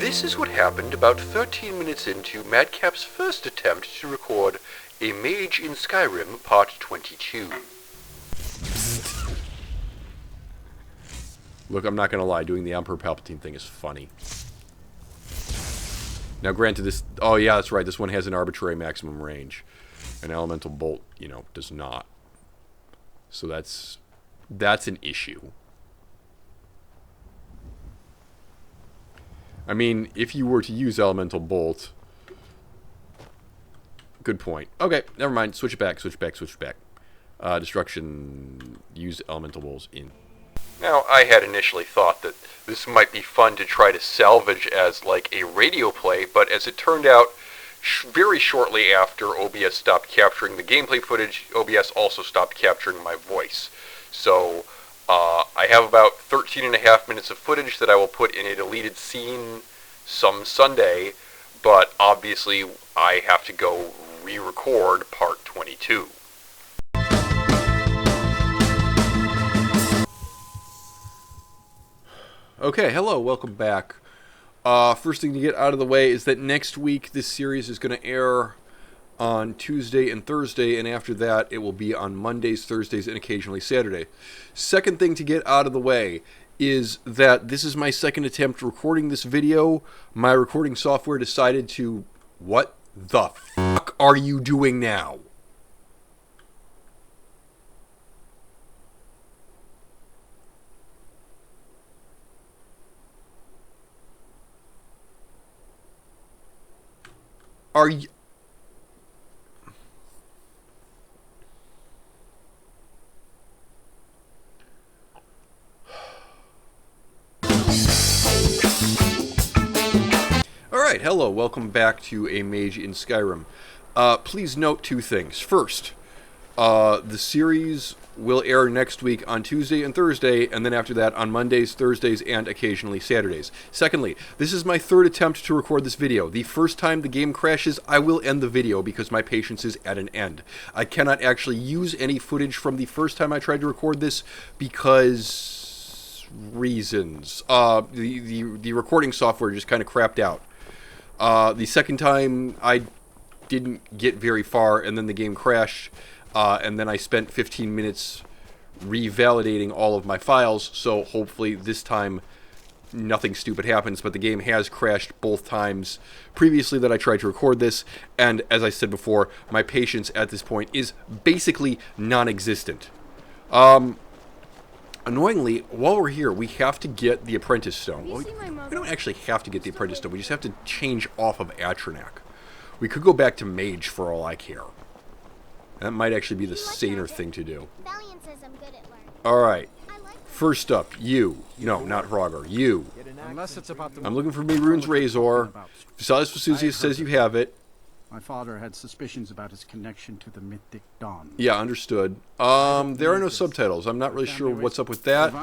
This is what happened about 13 minutes into Madcap's first attempt to record a Mage in Skyrim Part 22. Look, I'm not gonna lie, doing the Emperor Palpatine thing is funny. Now granted this... Oh yeah, that's right, this one has an arbitrary maximum range. An Elemental Bolt, does not. So that's an issue. I mean, if you were to use Elemental Bolt... Good point. Okay, never mind. Switch it back, switch back, switch back. Destruction... Use Elemental Bolts in. Now, I had initially thought that this might be fun to try to salvage as, like, a radio play, but as it turned out, very shortly after OBS stopped capturing the gameplay footage, OBS also stopped capturing my voice. So, I have about 13 and a half minutes of footage that I will put in a deleted scene some Sunday, but obviously I have to go re-record part 22. Okay, hello, welcome back. First thing to get out of the way is that next week this series is going to air on Tuesday and Thursday, and after that it will be on Mondays, Thursdays, and occasionally Saturday. Second thing to get out of the way is that this is my second attempt recording this video. My recording software decided to... What the fuck are you doing now? Are you... Alright, hello, welcome back to a Mage in Skyrim. Please note two things. First, the series will air next week on Tuesday and Thursday, and then after that on Mondays, Thursdays, and occasionally Saturdays. Secondly, this is my third attempt to record this video. The first time the game crashes, I will end the video because my patience is at an end. I cannot actually use any footage from the first time I tried to record this because... reasons. The recording software just kind of crapped out. The second time I didn't get very far, and then the game crashed. And then I spent 15 minutes revalidating all of my files, so hopefully this time nothing stupid happens, but the game has crashed both times previously that I tried to record this, and as I said before, my patience at this point is basically non-existent. Annoyingly, while we're here, we have to get the Apprentice Stone. Well, we don't actually have to get the Apprentice Stone, we just have to change off of Atronach. We could go back to Mage for all I care. That might actually be the saner thing to do. Alright. First up, you. No, not Hrogar. You. I'm looking for Mehrunes Razor. Visalis Vesuvius says you have it. My father had suspicions about his connection to the Mythic Dawn. Yeah, understood. There are no subtitles. I'm not really sure what's up with that.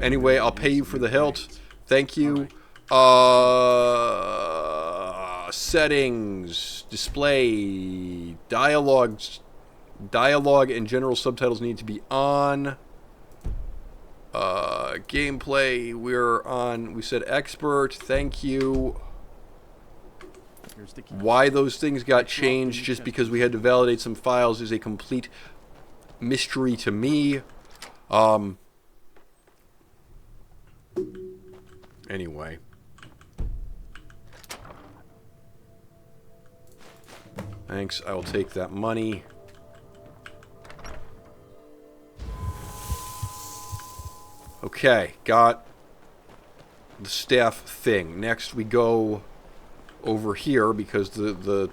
Anyway, I'll pay you for the hilt. Thank you. Settings. Display. Dialogue and general subtitles need to be on. Gameplay, we're on. We said expert. Thank you. Why those things got changed just because we had to validate some files is a complete mystery to me. Anyway. Thanks, I will take that money. Okay, got the staff thing. Next we go over here because the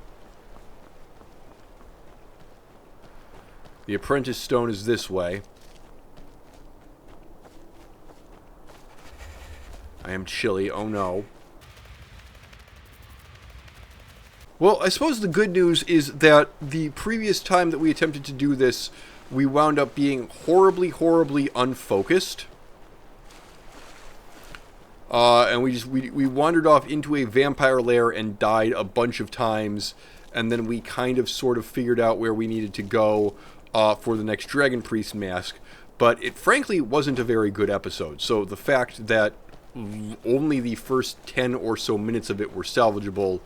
Apprentice Stone is this way. I am chilly, oh no. Well, I suppose the good news is that the previous time that we attempted to do this, we wound up being horribly, horribly unfocused. And we wandered off into a vampire lair and died a bunch of times, and then we kind of sort of figured out where we needed to go for the next Dragon Priest mask, but it frankly wasn't a very good episode. So the fact that only the first 10 or so minutes of it were salvageable,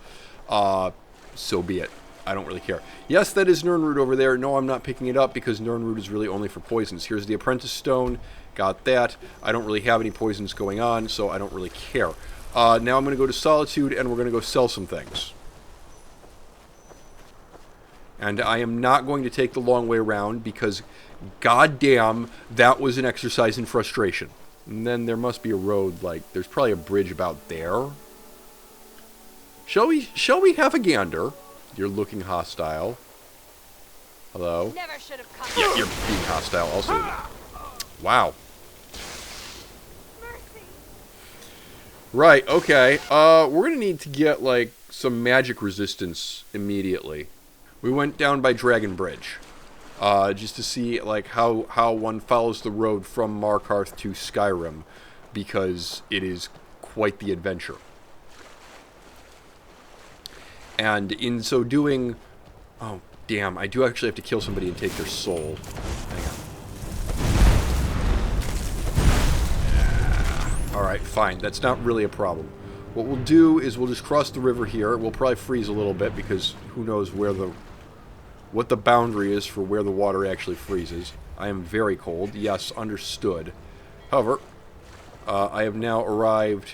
so be it. I don't really care. Yes, that is Nirnroot over there. No, I'm not picking it up because Nirnroot is really only for poisons. Here's the Apprentice Stone. Got that. I don't really have any poisons going on, so I don't really care. Now I'm going to go to Solitude, and we're going to go sell some things. And I am not going to take the long way around because, goddamn, that was an exercise in frustration. And then there must be a road, like, there's probably a bridge about there. Shall we have a gander? You're looking hostile. Hello? Never should have come. Yeah, you're being hostile also. Wow. Mercy. Right, okay. We're gonna need to get, like, some magic resistance immediately. We went down by Dragon Bridge. Just to see, like, how one follows the road from Markarth to Skyrim. Because it is quite the adventure. And in so doing... Oh, damn. I do actually have to kill somebody and take their soul. Hang on. Alright, fine. That's not really a problem. What we'll do is we'll just cross the river here. We'll probably freeze a little bit because who knows what the boundary is for where the water actually freezes. I am very cold. Yes, understood. However, I have now arrived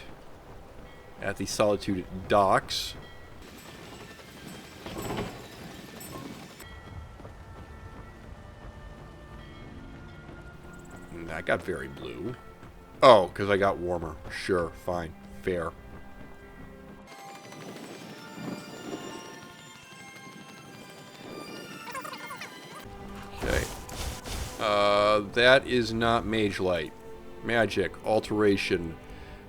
at the Solitude docks. That got very blue. Oh, because I got warmer. Sure, fine, fair. Okay. That is not Mage Light. Magic, Alteration,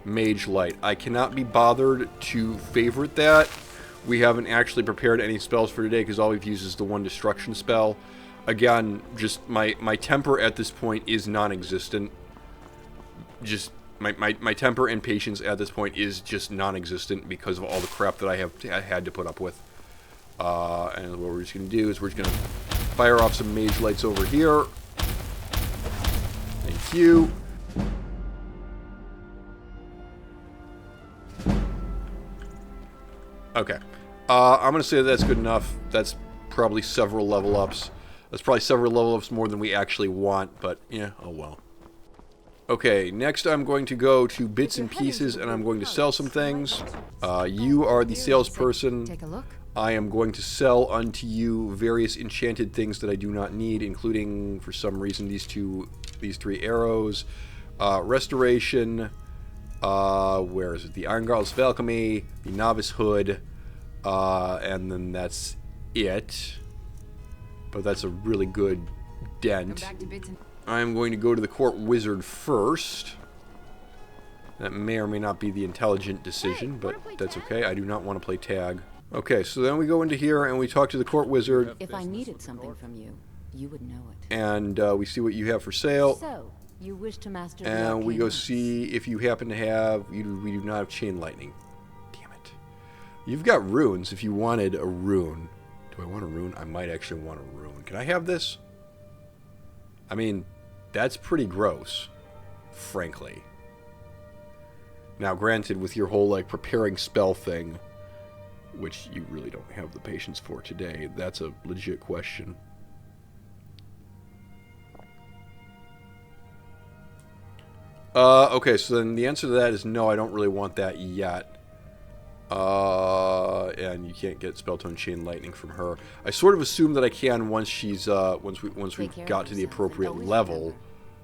Mage Light. I cannot be bothered to favorite that. We haven't actually prepared any spells for today because all we've used is the one destruction spell. Again, just my temper at this point is non-existent. Just my temper and patience at this point is just non-existent because of all the crap that I had to put up with. And what we're just going to do is we're just going to fire off some Mage Lights over here. Thank you. Okay. I'm going to say that's good enough. That's probably several level ups. That's probably several level ups more than we actually want, but yeah, oh well. Okay, next I'm going to go to Bits and Pieces and I'm going to sell some things. You are the salesperson. Take a look. I am going to sell unto you various enchanted things that I do not need, including, for some reason, these three arrows. Restoration. Where is it? The Iron Girl's Valkyrie, the Novice Hood, and then that's it. But that's a really good dent. I'm going to go to the Court Wizard first. That may or may not be the intelligent decision, but that's okay. I do not want to play tag. Okay, so then we go into here and we talk to the Court Wizard. If I needed something from you, you would know it. And we see what you have for sale. So, you wish to master the And we go arcane see if you happen to have... we do not have Chain Lightning. Damn it. You've got runes if you wanted a rune. Do I want a rune? I might actually want a rune. Can I have this? I mean, that's pretty gross, frankly. Now, granted, with your whole, like, preparing spell thing, which you really don't have the patience for today, that's a legit question. Okay, so then the answer to that is no, I don't really want that yet. And you can't get Spelltone Chain Lightning from her. I sort of assume that I can once she's, once we got to the appropriate level.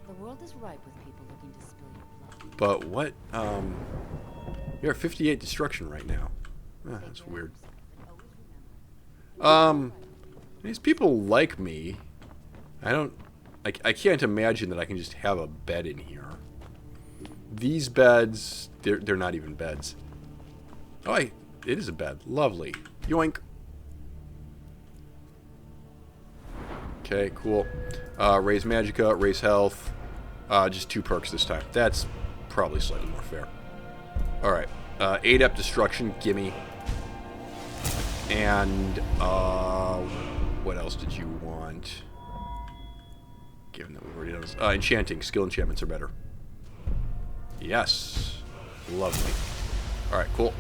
The world is ripe with people looking to spill your blood. But what, you're at 58 destruction right now. That's weird. These people like me. I can't imagine that I can just have a bed in here. These beds, they're not even beds. Oh, it is a bed. Lovely. Yoink. Okay, cool. Raise Magicka, raise health. Just 2 perks this time. That's probably slightly more fair. Alright. 8-up destruction, gimme. And, what else did you want? Given that we've already done this. Enchanting. Skill enchantments are better. Yes. Lovely. Alright, cool.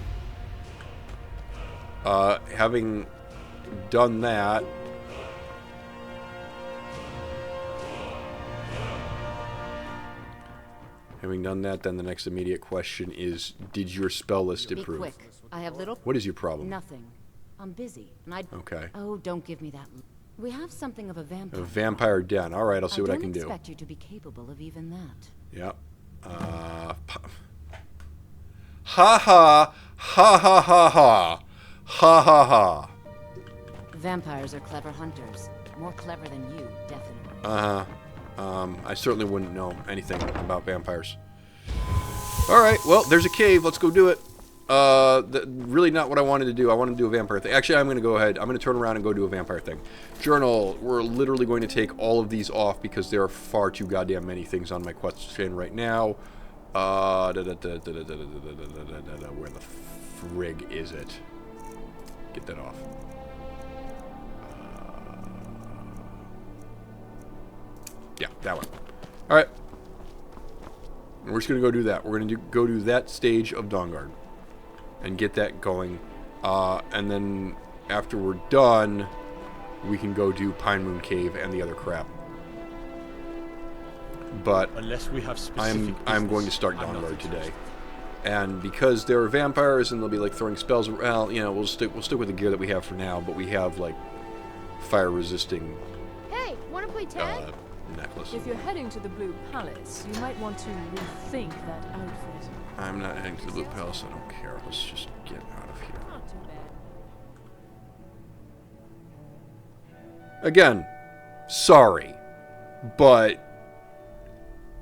Having done that... Having done that, then the next immediate question is, did your spell list Be improve? quick. I have little... What is your problem? Nothing. I'm busy, and I... Okay. Oh, don't give me that. We have something of a vampire. A vampire den. Alright, I'll see what I can do. I don't expect you to be capable of even that. Yep. Ha ha! Ha ha ha ha! Ha ha ha! Vampires are clever hunters. More clever than you, definitely. I certainly wouldn't know anything about vampires. Alright, well, there's a cave. Let's go do it. Really not what I wanted to do. I wanted to do a vampire thing. Actually, I'm going to go ahead. I'm going to turn around and go do a vampire thing. Journal. We're literally going to take all of these off because there are far too goddamn many things on my quest chain right now. Where the frig is it? Get that off. Yeah, that one. Alright. We're just going to go do that. We're going to go do that stage of Dawnguard. And get that going. And then after we're done, we can go do Pine Moon Cave and the other crap. But unless we have specific I'm going to start Dawnguard today. And because there are vampires and they'll be like throwing spells, well, you know, we'll stick with the gear that we have for now, but we have like fire resisting Hey, wanna play tag? necklace. If you're heading to the Blue Palace, you might want to rethink that outfit. I'm not heading to the Blue Palace, I don't care. Let's just get out of here. Not too bad. Again, sorry, but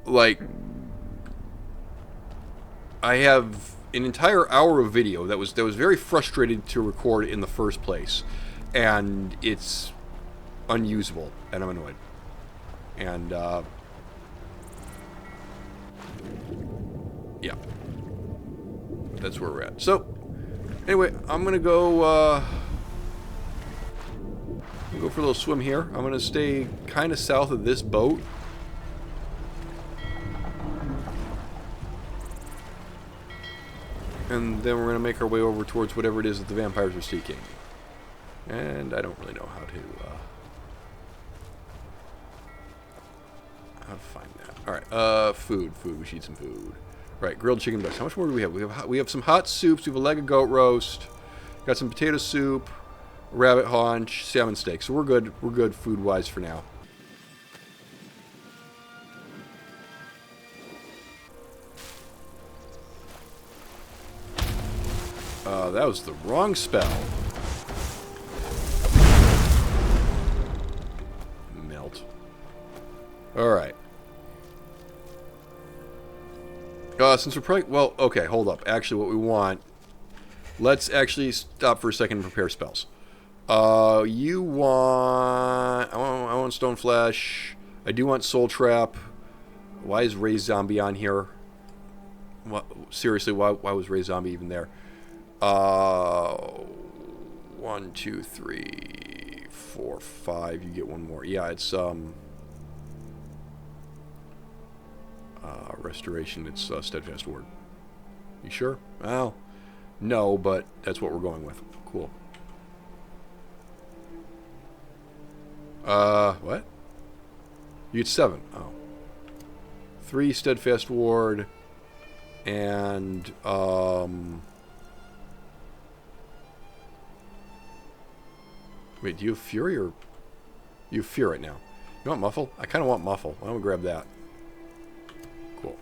like I have an entire hour of video that was very frustrated to record in the first place, and it's unusable, and I'm annoyed. And yeah, that's where we're at. So anyway, I'm gonna go for a little swim here. I'm gonna stay kind of south of this boat. And then we're going to make our way over towards whatever it is that the vampires are seeking. And I don't really know how to find that. Alright, food. We should eat some food. Right, grilled chicken breast. How much more do we have? We have some hot soups. We have a leg of goat roast. Got some potato soup, rabbit haunch, salmon steak. So we're good. We're good food-wise for now. That was the wrong spell. Melt. Alright. Since we're probably... Well, okay, hold up. Actually, what we want... Let's actually stop for a second and prepare spells. You want... I want Stone Flesh. I do want Soul Trap. Why is Ray Zombie on here? What, seriously, why was Ray Zombie even there? 1, 2, 3, 4, 5. You get one more. Yeah, it's restoration. It's steadfast word. You sure? Well, no, but that's what we're going with. Cool. What? You get 7. Oh. 3 steadfast ward, and wait, do you have Fury or... You have Fear right now. You want Muffle? I kind of want Muffle. Why don't we grab that? Cool.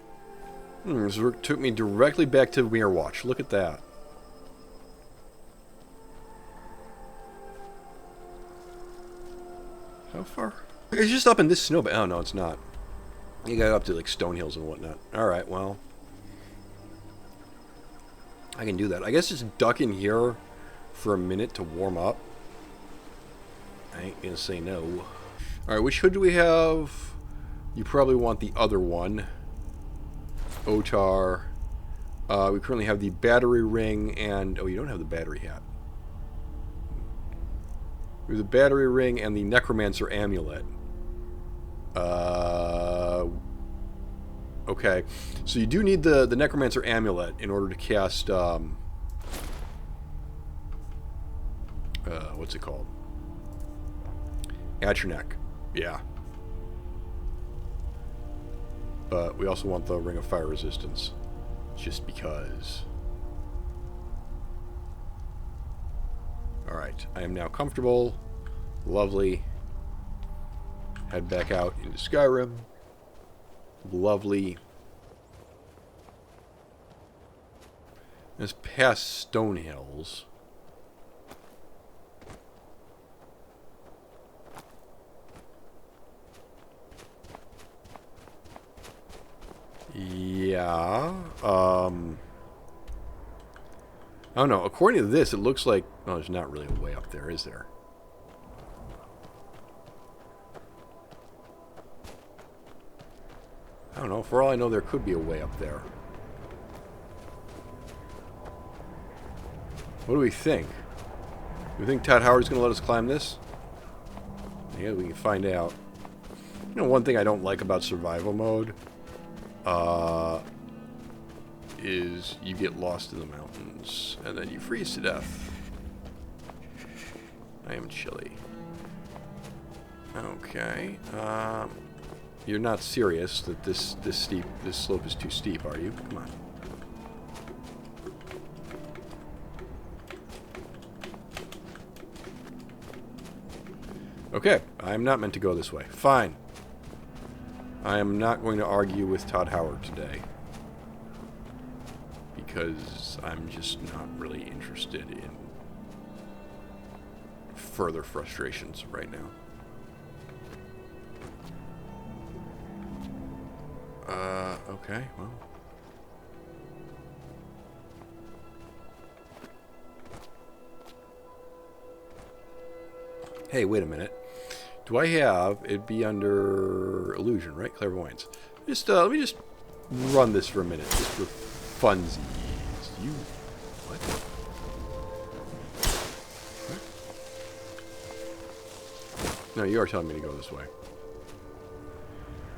This took me directly back to Mirror Watch. Look at that. How far? It's just up in this snow, but oh no, it's not. You got up to like Stone Hills and whatnot. Alright, well. I can do that. I guess just duck in here for a minute to warm up. I ain't gonna say no. Alright, which hood do we have? You probably want the other one. Otar. We currently have the battery ring and... Oh, you don't have the battery hat. We have the battery ring and the necromancer amulet. Okay, so you do need the Necromancer Amulet in order to cast, what's it called? Atronach. Yeah. But we also want the Ring of Fire Resistance. Just because. Alright, I am now comfortable. Lovely. Head back out into Skyrim. Lovely. It's past Stonehills. Yeah. I don't know. According to this, it looks like... Oh, there's not really a way up there, is there? I don't know. For all I know, there could be a way up there. What do we think? Do we think Todd Howard's going to let us climb this? Yeah, we can find out. You know, one thing I don't like about survival mode is you get lost in the mountains and then you freeze to death. I am chilly. Okay. You're not serious that this slope is too steep, are you? Come on. Okay, I'm not meant to go this way. Fine. I am not going to argue with Todd Howard today. Because I'm just not really interested in further frustrations right now. Okay, well. Hey, wait a minute. Do I have... It'd be under illusion, right? Clairvoyance. Just, let me just run this for a minute. Just for funsies. You... What? What? No, you are telling me to go this way.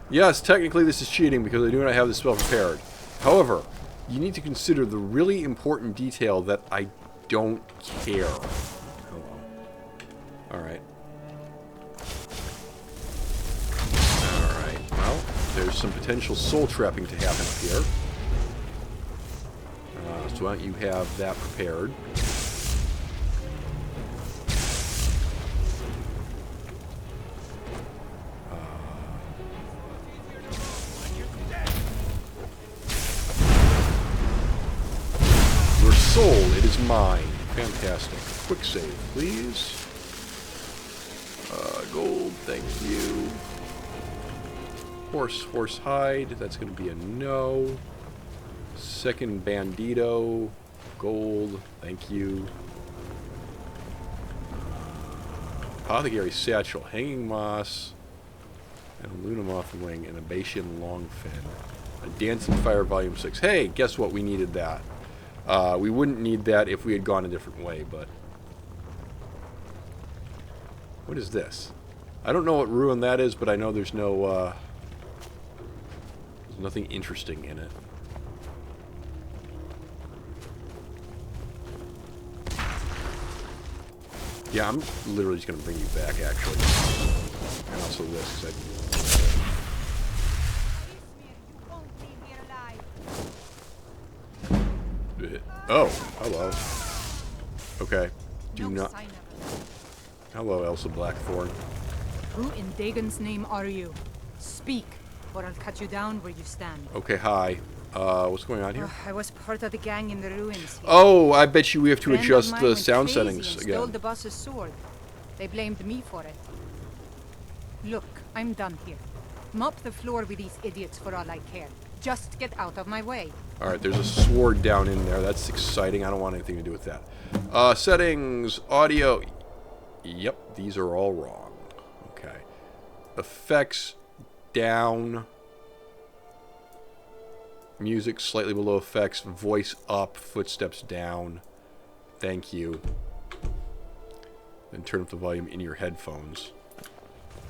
Yes, technically this is cheating because I do not have the spell prepared. However, you need to consider the really important detail that I don't care. Hello. Alright. Alright, well, there's some potential soul trapping to happen up here. So why don't you have that prepared. Soul, it is mine. Fantastic. Quick save, please. Gold, thank you. Horse hide, that's going to be a no. Second bandito, gold, thank you. Apothecary satchel, hanging moss, and a Lunamoth wing, and a Batian longfin. A dancing fire volume 6. Hey, guess what? We needed that. We wouldn't need that if we had gone a different way, but... What is this? I don't know what ruin that is, but I know there's no, there's nothing interesting in it. Yeah, I'm literally just going to bring you back, actually. And also this, because Oh, hello. Okay. Do not... Hello, Elsa Blackthorn. Who in Dagon's name are you? Speak, or I'll cut you down where you stand. Okay, hi. What's going on here? I was part of the gang in the ruins here. Oh, I bet you we have to Friend of adjust mine the went sound crazy settings and again. Stole the boss's sword. They blamed me for it. Look, I'm done here. Mop the floor with these idiots for all I care. Just get out of my way. Alright, there's a sword down in there. That's exciting. I don't want anything to do with that. Settings, audio. Yep, these are all wrong. Okay. Effects, down. Music, slightly below effects. Voice, up. Footsteps, down. Thank you. Then turn up the volume in your headphones.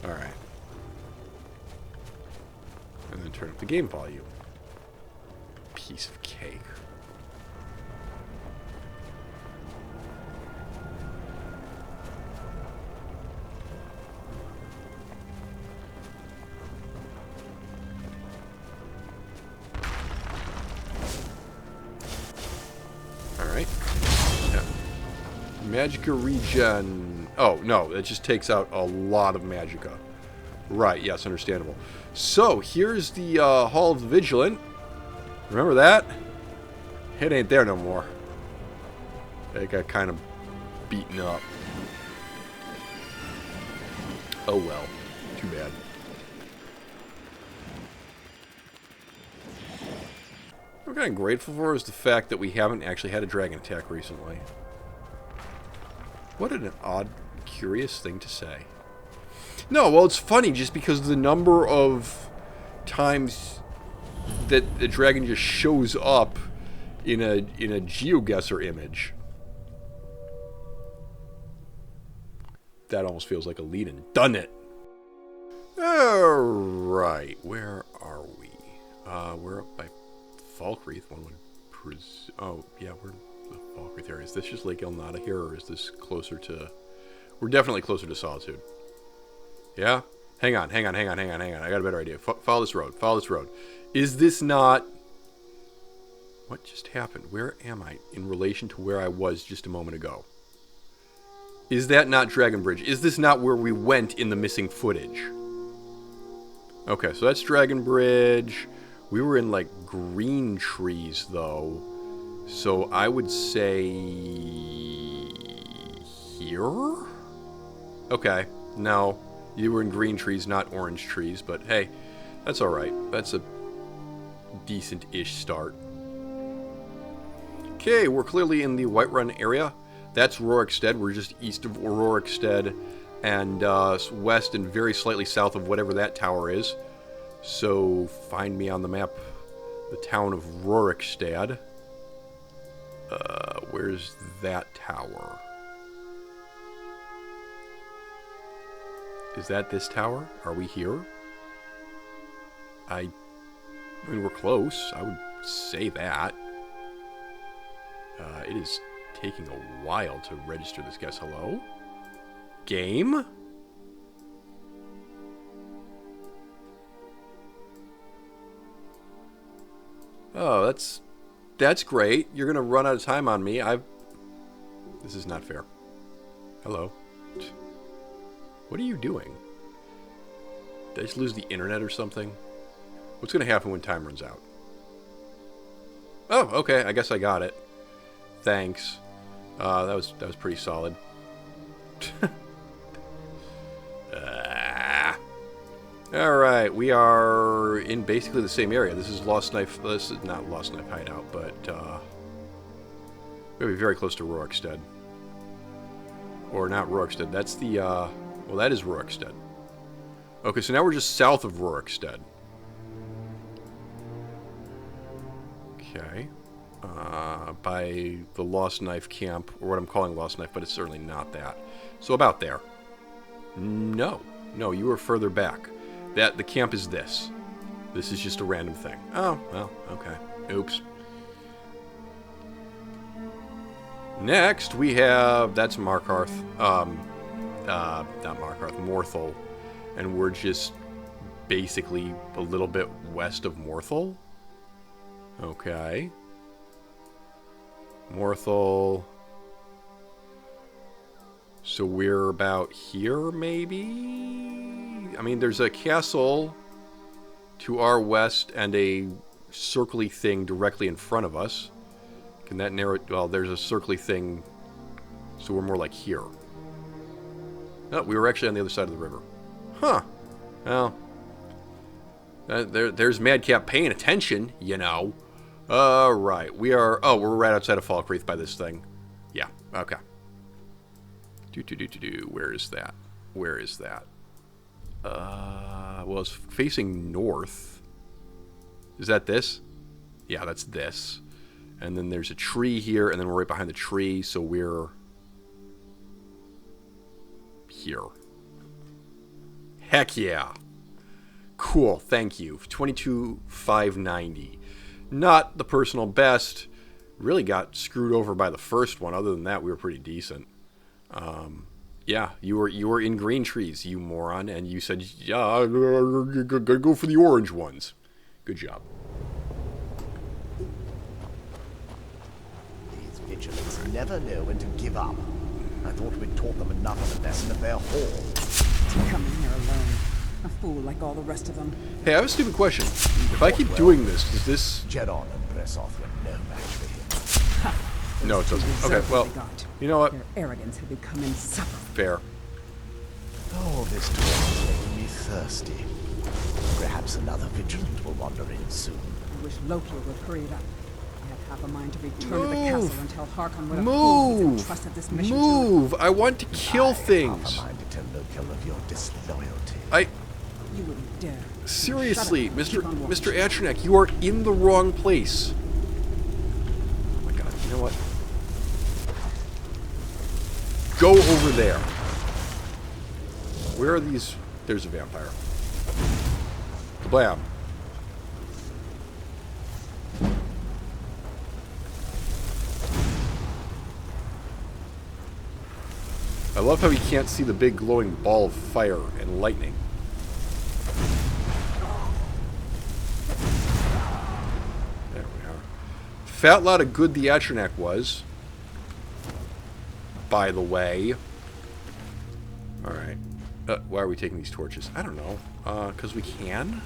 Alright. And then turn up the game volume. Piece of cake. Alright. Yeah. Magicka regen. Oh, no. It just takes out a lot of Magicka. Right, yes, understandable. So, here's the Hall of the Vigilant. Remember that? It ain't there no more. It got kind of beaten up. Oh well. Too bad. What I'm kind of grateful for is the fact that we haven't actually had a dragon attack recently. What an odd, curious thing to say. No, well, it's funny just because of the number of times that the dragon just shows up in a GeoGuessr image. That almost feels like a lead-in. Done it! Alright, where are we? We're up by Falkreath, one would presume. Oh, yeah, we're in the Falkreath area. Is this just Lake Elnada here, or is this closer to... We're definitely closer to Solitude. Yeah? Hang on. I got a better idea. Follow this road. Is this not... What just happened? Where am I in relation to where I was just a moment ago? Is that not Dragon Bridge? Is this not where we went in the missing footage? Okay, so that's Dragon Bridge. We were in, like, green trees, though. So I would say... here? Okay, no. You were in green trees, not orange trees, but hey, that's alright. That's a decent-ish start. Okay, we're clearly in the Whiterun area. That's Rorikstead. We're just east of Rorikstead and west and very slightly south of whatever that tower is. So find me on the map the town of Rorikstead. Where's that tower? Is that this tower? Are we here? I mean, we're close. I would say that. It is taking a while to register this guess. Hello? Game? Oh, that's great. You're gonna run out of time on me. This is not fair. Hello? What are you doing? Did I just lose the internet or something? What's gonna happen when time runs out? Oh, okay. I guess I got it. Thanks. That was pretty solid. Alright, we are in basically the same area. This is Lost Knife. This is not Lost Knife Hideout, but we're gonna be very close to Rorikstead. Or not Rorikstead. That's the well, that is Rorikstead. Okay, so now we're just south of Rorikstead. Okay. By the Lost Knife camp, or what I'm calling Lost Knife, but it's certainly not that. So about there. No, you were further back. The camp is this. This is just a random thing. Oh, well, okay. Oops. Next, we have... That's Markarth. Not Markarth, Morthal. And we're just basically a little bit west of Morthal. Okay. Morthal. So we're about here, maybe? I mean, there's a castle to our west and a circly thing directly in front of us. Can that narrow it? Well, there's a circly thing, so we're more like here. No, we were actually on the other side of the river. Huh. Well, there's Madcap paying attention, you know. Right. We're right outside of Falkreath by this thing. Yeah, okay. Where is that? Where is that? Well, it's facing north. Is that this? Yeah, that's this. And then there's a tree here, and then we're right behind the tree, so we're here. Heck yeah. Cool, thank you. 22,590. Not the personal best. Really got screwed over by the first one. Other than that, we were pretty decent. Yeah, you were in green trees, you moron, and you said, yeah, gotta go for the orange ones. Good job. These vigilants never know when to give up. I thought we'd taught them enough of a lesson at their hall. To come in here alone. A fool like all the rest of them. Hey, I have a stupid question. If I keep doing this, does this... Jedon and Bresoth were no match for him. No, it doesn't. Okay, well, you know what? Their arrogance had become insufferable. Fair. Oh, this talk is making me thirsty. Perhaps another vigilant will wander in soon. I wish Loki would hurry it up. I have half a mind to return to the castle and tell Harkon what a fool Move! he's entrusted this mission Move! I want to kill things. I have a mind to tell Loki of your disloyalty. to. You wouldn't dare. Seriously, Shut up. Keep on watching. Mr. Atronek, you are in the wrong place. Oh my god, you know what? Go over there. Where are these? There's a vampire. Blam. I love how he can't see the big glowing ball of fire and lightning. There we are. Fat lot of good the Atronek was. By the way. Alright. Why are we taking these torches? I don't know. Because we can?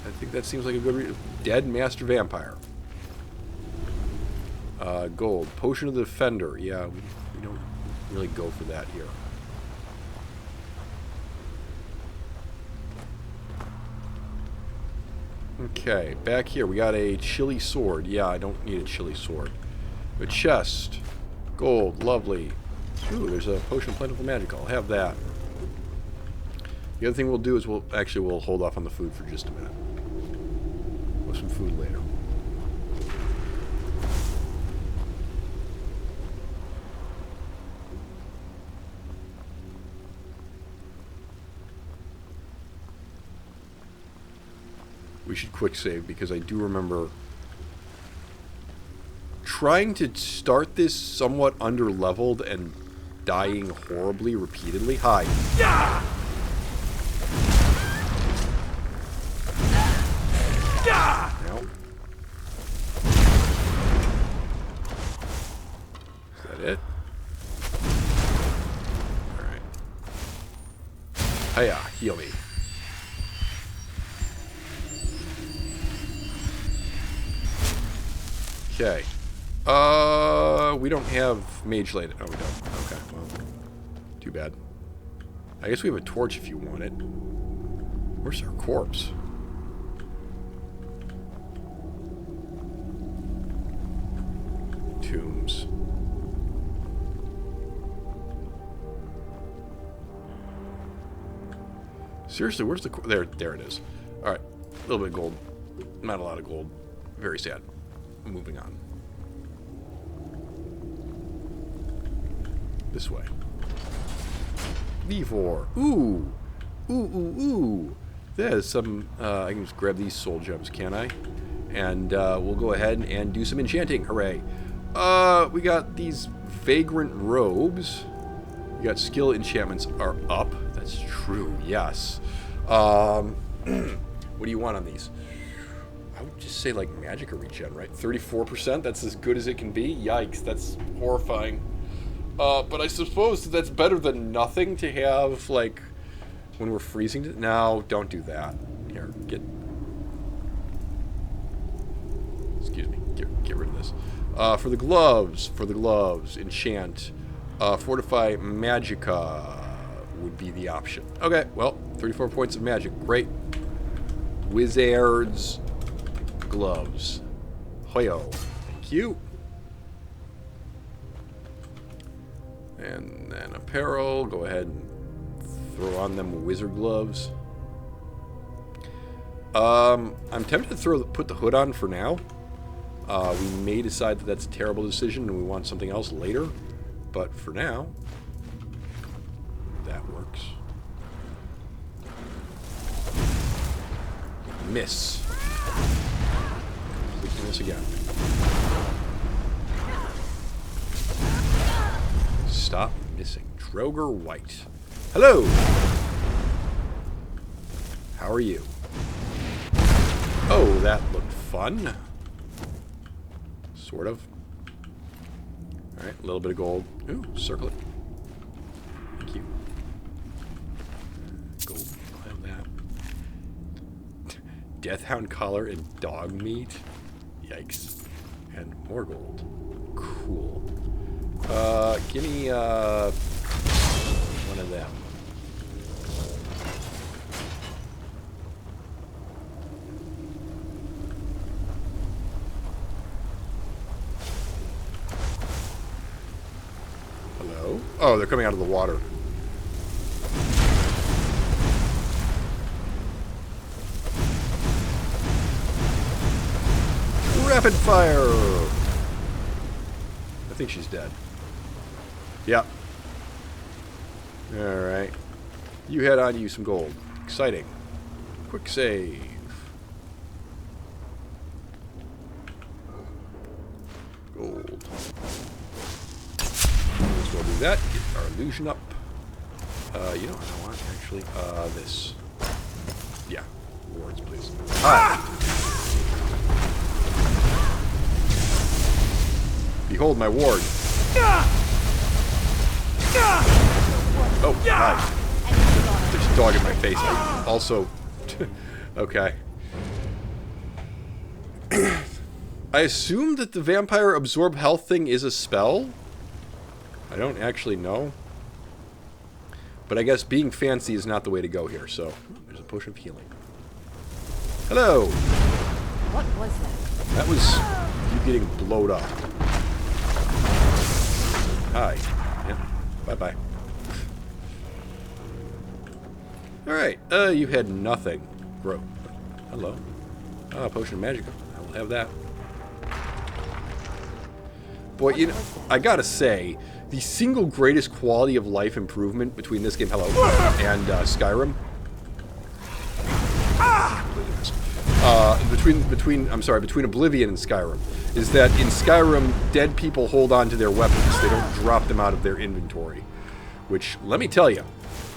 I think that seems like a good reason. Dead Master Vampire. Gold. Potion of the Defender. Yeah, we don't really go for that here. Okay, back here we got a chili sword. Yeah, I don't need a chili sword. A chest. Gold, lovely. Ooh, there's a potion of plentiful magic. I'll have that. The other thing we'll do is we'll hold off on the food for just a minute. We'll have some food later. We should quick save because I do remember trying to start this somewhat under-leveled and dying horribly repeatedly. Hi. Yeah! Yeah! No. Is that it? Alright. Hiya, heal me. Okay. We don't have Mage light. Oh, we don't. Okay, well, too bad. I guess we have a torch if you want it. Where's our corpse? Tombs. Seriously, where's the... There it is. Alright. A little bit of gold. Not a lot of gold. Very sad. Moving on. This way. V4. Ooh. Ooh, ooh, ooh. There's some... I can just grab these soul gems, can I? And we'll go ahead and do some enchanting. Hooray. We got these vagrant robes. We got skill enchantments are up. That's true, yes. What do you want on these? I would just say like magic or regen, right? 34%? That's as good as it can be? Yikes, that's horrifying. But I suppose that's better than nothing to have, like, when we're freezing. No, don't do that. Here, get... Excuse me, get rid of this. For the gloves, enchant. Fortify Magicka would be the option. Okay, well, 34 points of magic. Great. Wizards gloves. Hoyo. Thank you. And then apparel. Go ahead and throw on them wizard gloves. I'm tempted to put the hood on for now. We may decide that that's a terrible decision and we want something else later. But for now, that works. Miss. once again. Stop missing. Droger White. Hello! How are you? Oh, that looked fun. Sort of. Alright, a little bit of gold. Ooh, circle it. Thank you. Gold. I'll have that. Deathhound collar and dog meat. Yikes. And more gold. Cool. Give me, one of them. Hello? Oh, they're coming out of the water. Rapid fire! I think she's dead. Yep. Alright. You head on, use some gold. Exciting. Quick save. Gold. As well do that. Get our illusion up. You know what I want, actually? This. Yeah. Wards, please. Ah! Behold my ward. Oh, hi. There's a dog in my face. I also... okay. I assume that the vampire absorb health thing is a spell? I don't actually know. But I guess being fancy is not the way to go here, so... There's a potion of healing. Hello! What was that? That was you getting blowed up. Hi. Yeah. Bye-bye. Alright. You had nothing. Grow. Hello. Potion of magic. I will have that. Boy, you know, I gotta say, the single greatest quality of life improvement between this game, hello, and Skyrim. Between Oblivion and Skyrim, is that in Skyrim, dead people hold on to their weapons. They don't drop them out of their inventory. Which, let me tell you,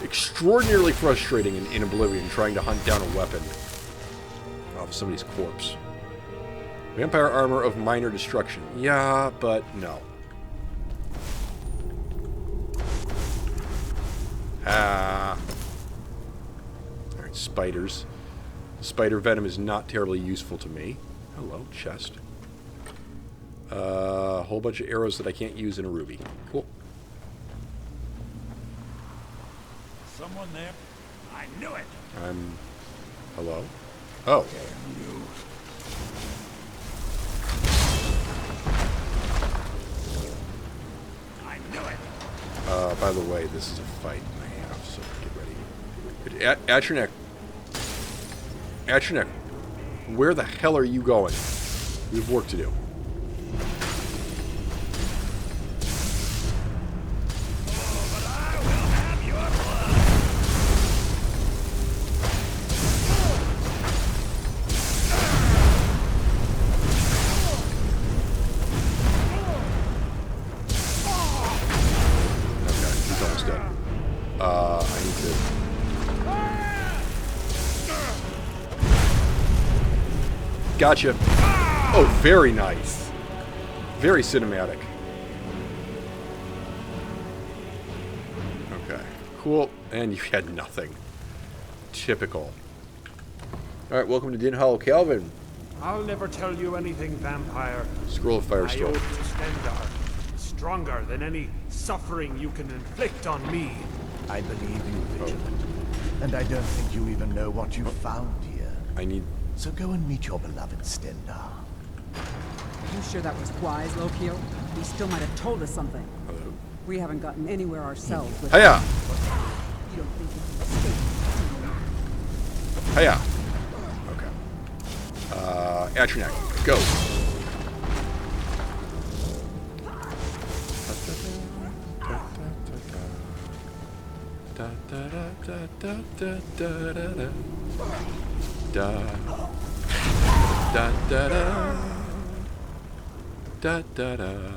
extraordinarily frustrating in Oblivion, trying to hunt down a weapon off somebody's corpse. Vampire armor of minor destruction. Yeah, but no. Alright, spiders. Spider venom is not terribly useful to me. Hello, chest. A whole bunch of arrows that I can't use in a ruby. Cool. Someone there? I knew it! Hello? Oh. I knew it! By the way, this is a fight I have, so get ready. Atronek. Atronek, where the hell are you going? We have work to do. Gotcha. Oh, very nice. Very cinematic. Okay. Cool. And you had nothing. Typical. Alright, welcome to Din Hollow, Calvin. I'll never tell you anything, vampire. Scroll of Firestorm. My oath to Stendarr, stronger than any suffering you can inflict on me. I believe you, Vigilant. And I don't think you even know what you found here. I need... So go and meet your beloved Stendarr. You sure that was wise, Lokio? He still might have told us something. Hello. We haven't gotten anywhere ourselves with Hiya! You don't think you can escape, do you? Hiya! Okay. Atronek, go! Da da da.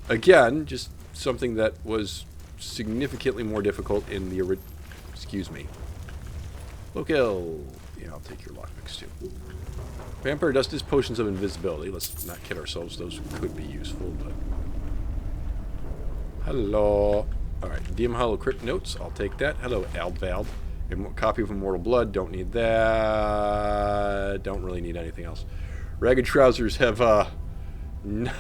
Again, just something that was significantly more difficult in the original. Excuse me. Local. Yeah, I'll take your lockpicks too. Vampire dust is potions of invisibility. Let's not kid ourselves. Those could be useful, but. Hello. Alright, DM Hollow Crypt Notes. I'll take that. Hello, Aldvald. A copy of Immortal Blood. Don't need that. Don't really need anything else. Ragged Trousers have, not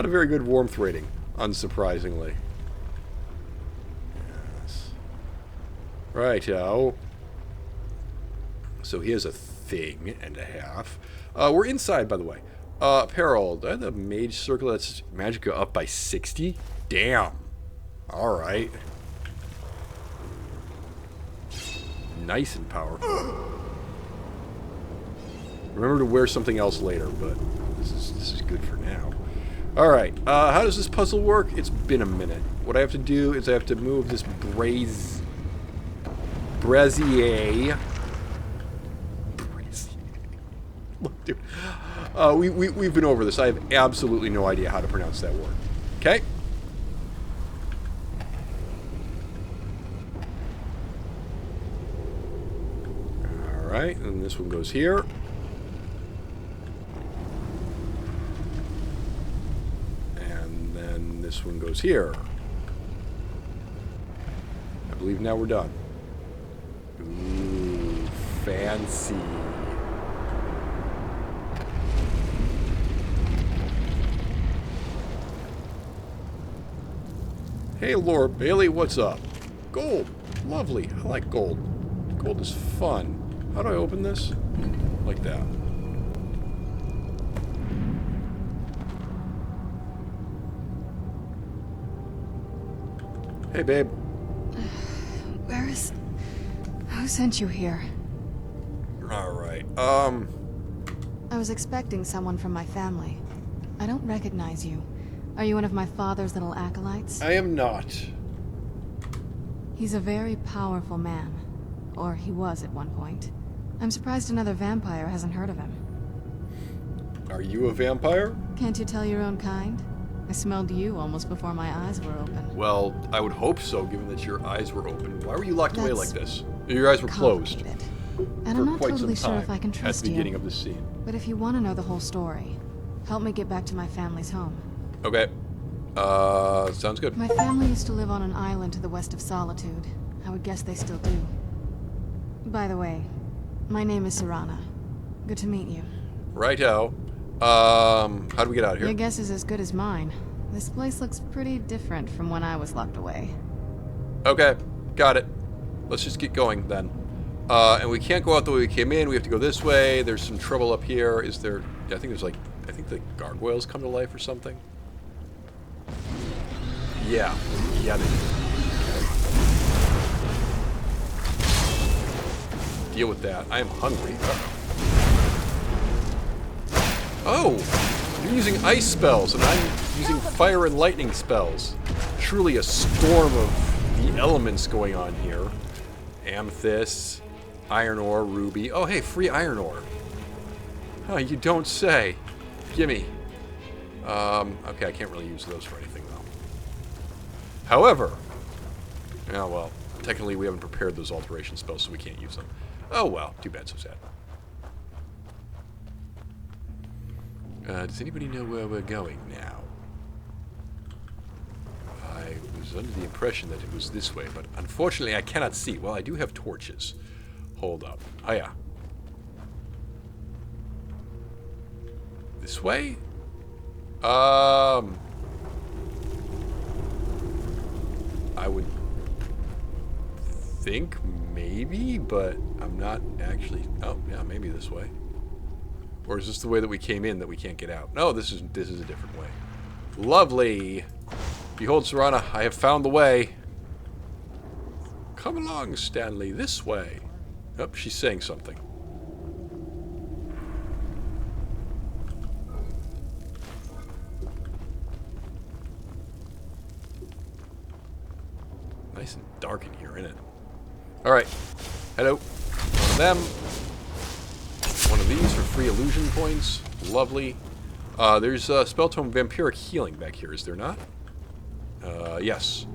a very good warmth rating, unsurprisingly. Yes. Righto. So he has a thing and a half. We're inside, by the way. Apparel. The Mage Circle, that's Magicka up by 60? Damn. Alright. Nice and powerful. Remember to wear something else later, but this is good for now. Alright, how does this puzzle work? It's been a minute. What I have to do is I have to move this brazier. Look, dude. We've been over this. I have absolutely no idea how to pronounce that word. Okay? Alright, and this one goes here. And then this one goes here. I believe now we're done. Ooh, fancy. Hey, Laura Bailey, what's up? Gold. Lovely. I like gold. Gold is fun. How do I open this? Like that. Hey, babe. Who sent you here? Alright, I was expecting someone from my family. I don't recognize you. Are you one of my father's little acolytes? I am not. He's a very powerful man. Or he was at one point. I'm surprised another vampire hasn't heard of him. Are you a vampire? Can't you tell your own kind? I smelled you almost before my eyes were open. Well, I would hope so, given that your eyes were open. Why were you locked away like this? Your eyes were closed. And I'm not totally sure if I can trust at the beginning of the scene. But if you want to know the whole story, help me get back to my family's home. Okay. Sounds good. My family used to live on an island to the west of Solitude. I would guess they still do. By the way, my name is Serana. Good to meet you. Righto. How do we get out of here? Your guess is as good as mine. This place looks pretty different from when I was locked away. Okay. Got it. Let's just get going, then. And we can't go out the way we came in. We have to go this way. There's some trouble up here. Is there... I think there's like... I think the gargoyles come to life or something. Yeah. Yeah, they do. Deal with that. I am hungry. Oh! You're using ice spells, and I'm using fire and lightning spells. Truly a storm of the elements going on here. Amethyst, iron ore, ruby. Oh, hey, free iron ore. Oh, you don't say. Gimme. Okay, I can't really use those for anything, though. However... Oh, well. Technically, we haven't prepared those alteration spells, so we can't use them. Oh, well. Too bad, so sad. Does anybody know where we're going now? I was under the impression that it was this way, but unfortunately I cannot see. Well, I do have torches. Hold up. Oh, yeah. This way? I would think maybe, but I'm not actually... Oh, yeah, maybe this way. Or is this the way that we came in that we can't get out? No, this is a different way. Lovely! Behold, Serana, I have found the way. Come along, Stanley, this way. Oh, she's saying something. Nice and dark in here, isn't it? Alright. Hello. One of them. One of these for free illusion points. Lovely. There's Spell Tome Vampiric Healing back here, is there not? Yes.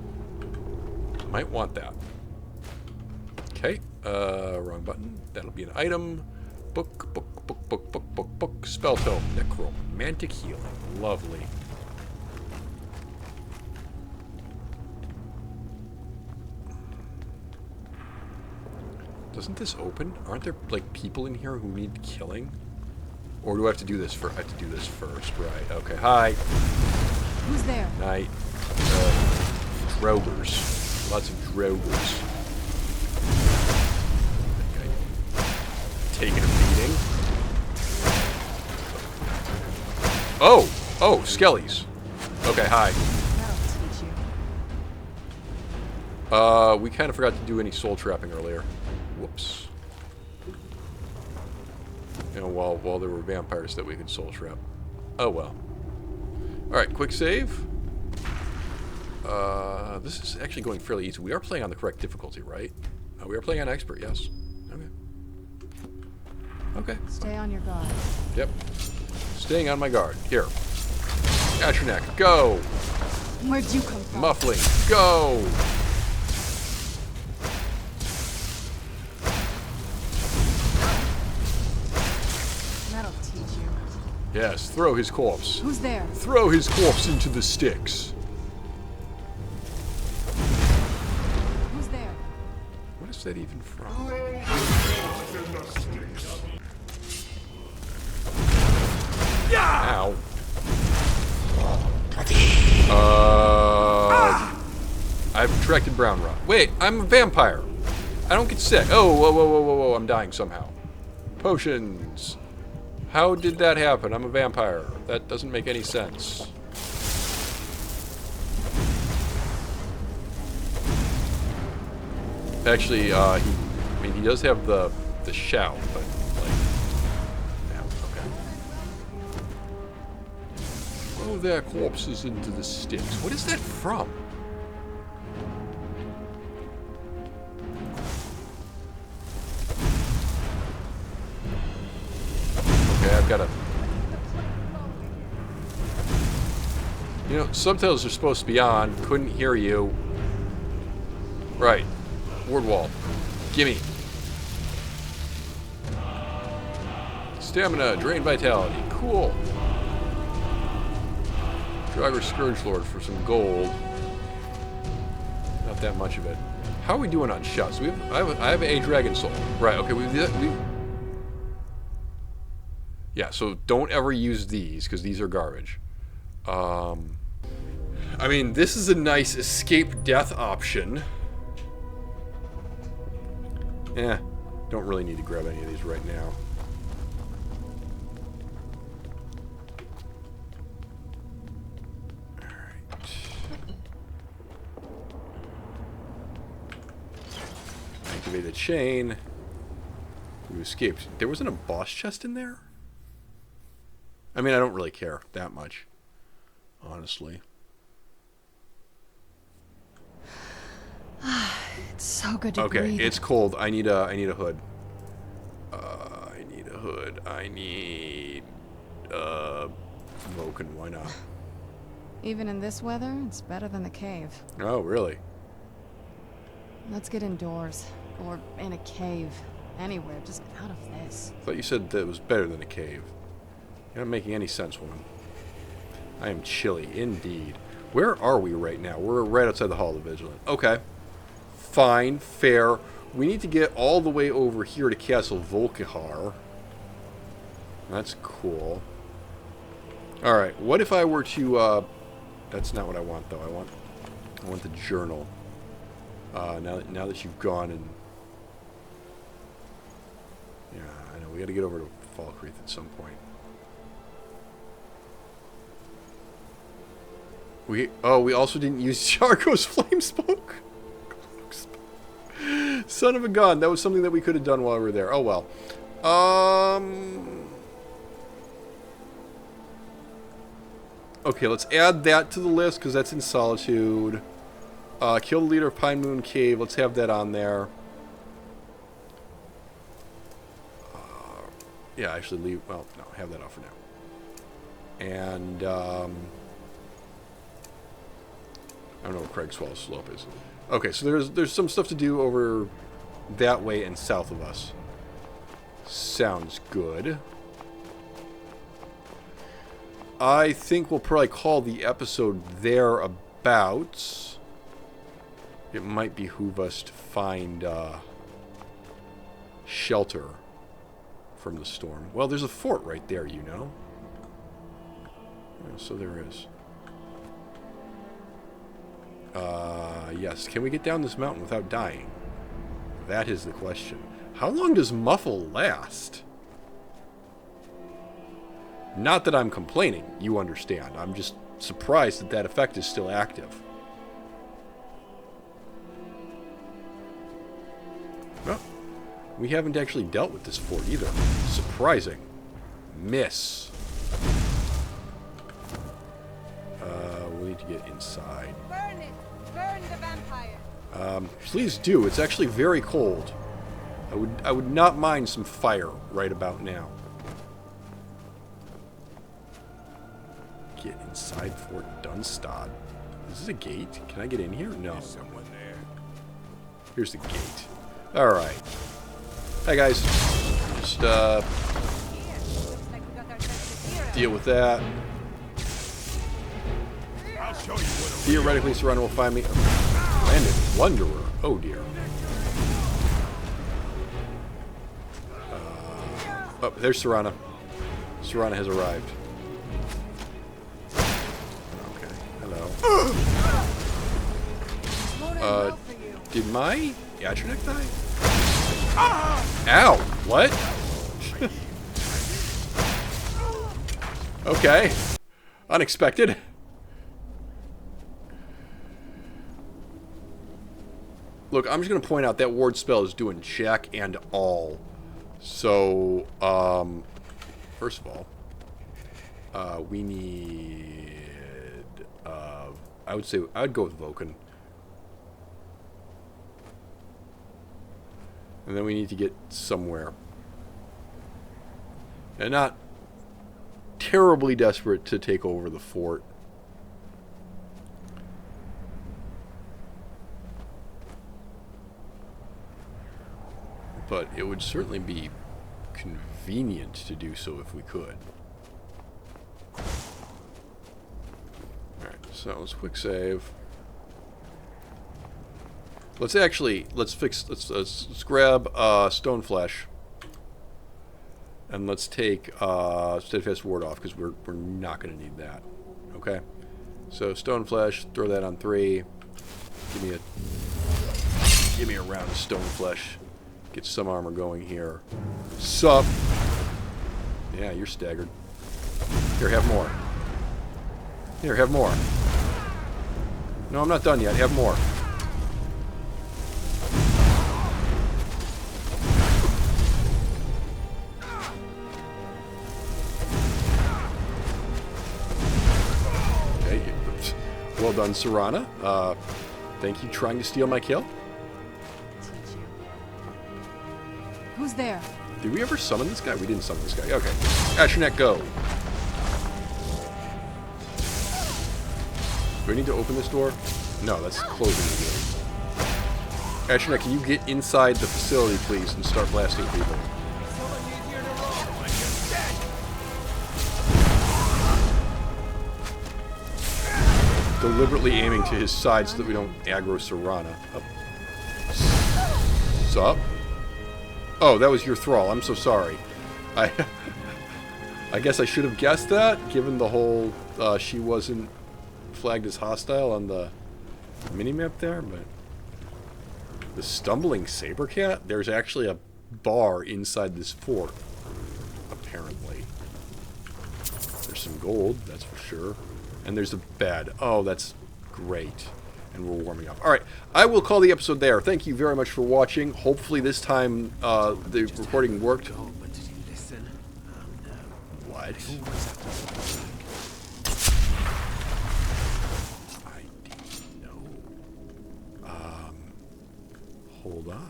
Might want that. Okay. Wrong button. That'll be an item. Book. Spell Tome. Necromantic Healing. Lovely. Doesn't this open? Aren't there, like, people in here who need killing? Or do I have to do this first? I have to do this first, right. Okay, hi. Who's there? Night. Drogers. Lots of drogers. Taking a beating. Oh! Oh, skellies. Okay, hi. We kind of forgot to do any soul trapping earlier. Whoops. You know, while there were vampires that we could soul trap. Oh well. Alright, quick save. This is actually going fairly easy. We are playing on the correct difficulty, right? We are playing on expert, yes. Okay. Okay. Stay on your guard. Yep. Staying on my guard. Here. At your neck. Go! Where'd you come from? Muffling. Go! That'll teach you. Yes, throw his corpse. Who's there? Throw his corpse into the sticks. Who's there? What is that even from? Ow. I've attracted brown rot. Wait, I'm a vampire. I don't get sick. Oh, whoa, I'm dying somehow. Potions. How did that happen? I'm a vampire. That doesn't make any sense. Actually, he does have the shout, but like, yeah, okay. Throw their corpses into the sticks. What is that from? Okay, I've got to. You know, subtitles are supposed to be on. Couldn't hear you. Right. Ward wall. Gimme. Stamina, drain vitality. Cool. Draugr Scourge Lord for some gold. Not that much of it. How are we doing on shots? I have a Dragon Soul. Right, okay, yeah, so don't ever use these, because these are garbage. I mean, this is a nice escape death option. Don't really need to grab any of these right now. Alright. Activate the chain. We escaped. There wasn't a boss chest in there? I mean, I don't really care that much, honestly. It's so good to okay, breathe. it's cold. I need a hood. I need a hood. I need Vulcan. Why not? Even in this weather, it's better than the cave. Oh, really? Let's get indoors. Or in a cave. Anywhere, just out of this. I thought you said that it was better than a cave. You're not making any sense, woman. I am chilly, indeed. Where are we right now? We're right outside the Hall of the Vigilant. Okay. Fine, fair. We need to get all the way over here to Castle Volkihar. That's cool. Alright, what if I were to, that's not what I want, though. I want the journal. Now that you've gone and... Yeah, I know. We gotta get over to Falkreath at some point. We also didn't use Jargo's Flame Smoke. Son of a gun. That was something that we could have done while we were there. Oh, well. Okay, let's add that to the list, because that's in Solitude. Kill the leader of Pine Moon Cave. Let's have that on there. Yeah, actually leave... Well, no, have that off for now. And, I don't know what Craigswell Slope is. Okay, so there's some stuff to do over that way and south of us. Sounds good. I think we'll probably call the episode thereabouts. It might behoove us to find shelter from the storm. Well, there's a fort right there, you know. Oh, so there is. Yes. Can we get down this mountain without dying? That is the question. How long does Muffle last? Not that I'm complaining, you understand. I'm just surprised that that effect is still active. Well, we haven't actually dealt with this fort either. Surprising. Miss. We need to get inside. Burn it! Burn the vampire! Please do. It's actually very cold. I would not mind some fire right about now. Get inside Fort Dunstad. Is this a gate? Can I get in here? No. There's someone there. Here's the gate. Alright. Hi guys. Just deal with that. I'll show you what a Theoretically, Serana will find me. Landed Wanderer. Oh dear. Oh, there's Serana. Serana has arrived. Okay, hello. Did my Atronach die? Ow! What? Okay. Unexpected. Look, I'm just going to point out that ward spell is doing jack and all. So, first of all, we need, I would say, I'd go with Vulcan. And then we need to get somewhere. And not terribly desperate to take over the fort. But it would certainly be convenient to do so if we could. Alright, so let's quick save. Let's grab Stone Flesh. And let's take Steadfast Ward off, because we're not going to need that. Okay? So Stone Flesh, throw that on 3. Give me a round of Stone Flesh. Get some armor going here. Sup? Yeah, you're staggered. Here, have more. Here, have more. No, I'm not done yet. Have more. Okay. Well done, Serana. Thank you trying to steal my kill. Who's there? Did we ever summon this guy? We didn't summon this guy. Okay. Astronet, go. Do I need to open this door? No, that's closing the door. Astronet, can you get inside the facility, please, and start blasting people? Deliberately aiming to his side so that we don't aggro Serana. Sup? Oh, that was your thrall. I'm so sorry. I guess I should have guessed that, given the whole she wasn't flagged as hostile on the minimap there, but the Stumbling Sabercat? There's actually a bar inside this fort, apparently. There's some gold, that's for sure. And there's a bed. Oh, that's great. And we're warming up. Alright, I will call the episode there. Thank you very much for watching. Hopefully this time the recording worked. But did he listen? Oh no. What? I didn't know. Hold on.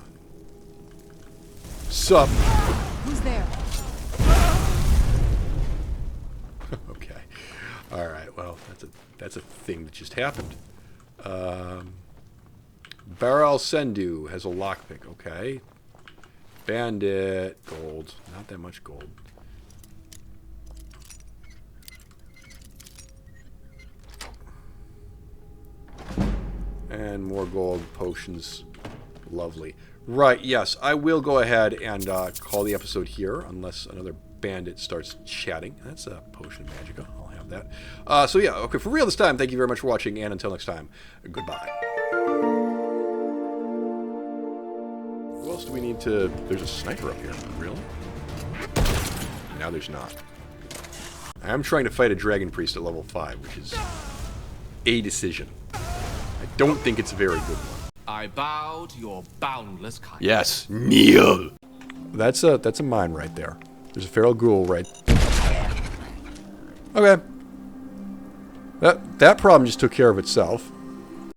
Sup? Who's there? Okay. That's a thing that just happened. Baral Sendu has a lockpick. Okay. Bandit. Gold. Not that much gold. And more gold potions. Lovely. Right, yes. I will go ahead and call the episode here, unless another bandit starts chatting. That's a potion of magica. I'll have that. So yeah, okay, for real this time, thank you very much for watching, and until next time, goodbye. Who else do we need to... There's a sniper up here. Really? Now there's not. I am trying to fight a dragon priest at level 5, which is a decision. I don't think it's a very good one. I bow to your boundless kindness. Yes, kneel. That's a mine right there. There's a feral ghoul right. Okay. That problem just took care of itself.